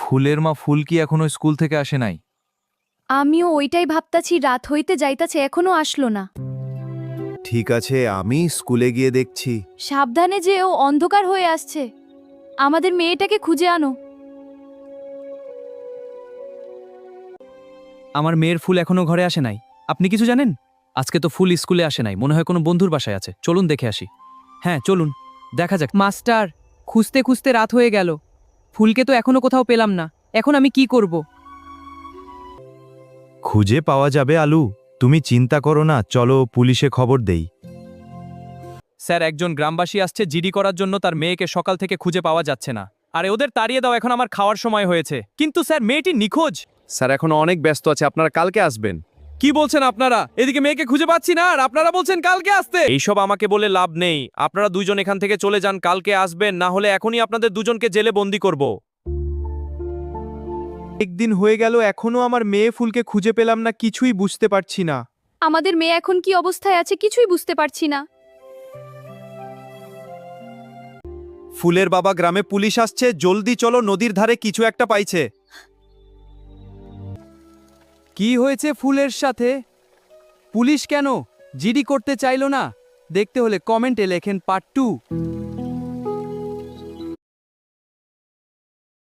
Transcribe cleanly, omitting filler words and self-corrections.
ফুলের মা ফুল কি এখনো স্কুল থেকে আসে নাই? আমিও ওইটাই ভাবতাছি, রাত হইতে যাইতাছে এখনো আসলো না। ঠিক আছে, আমি স্কুলে গিয়ে দেখছি। সাবধানে যে, ও অন্ধকার হয়ে আসছে। আমাদের মেয়েটাকে খুঁজে আনো। আমার মেয়ের ফুল এখনো ঘরে আসে নাই। আপনি কিছু জানেন? আজকে তো ফুল স্কুলে আসে নাই, মনে হয় কোনো বন্ধুর বাসায় আছে। চলুন দেখে আসি। হ্যাঁ চলুন, দেখা যাক। মাস্টার, খুঁজতে খুঁজতে রাত হয়ে গেল, ফুলকে তো এখনো কোথাও পেলাম না। এখন আমি কি করব? খুঁজে পাওয়া যাবে আলু, তুমি চিন্তা করো না, চলো পুলিশে খবর দেই। স্যার, একজন গ্রামবাসী আসছে জিডি করার জন্য, তার মেয়েকে সকাল থেকে খুঁজে পাওয়া যাচ্ছে না। আরে ওদের তাড়িয়ে দাও, এখন আমার খাওয়ার সময় হয়েছে। কিন্তু স্যার, মেয়েটি নিখোঁজ। স্যার এখনো অনেক ব্যস্ত আছে, আপনারা কালকে আসবেন। কি বলছেন আপনারা? এদিকে মেয়েকে খুঁজে পাচ্ছি না, আর আপনারা বলছেন কালকে আসতে। এইসব আমাকে বলে লাভ নেই, আপনারা দুজন এখান থেকে চলে যান, কালকে আসবেন, না হলে এখনই আপনাদের দুজনকে জেলে বন্দি করব। একদিন হয়ে গেল, এখনো আমার মেয়ে ফুলকে খুঁজে পেলাম না, কিছুই বুঝতে পারছি না। আমাদের মেয়ে এখন কি অবস্থায় আছে কিছুই বুঝতে পারছি না। ফুলের বাবা, গ্রামে পুলিশ আসছে, জলদি চলো, নদীর ধারে কিছু একটা পাইছে। কি হয়েছে ফুলের সাথে? পুলিশ কেন জিডি করতে চাইলো না? দেখতে হলে কমেন্টে লেখেন পার্ট 2।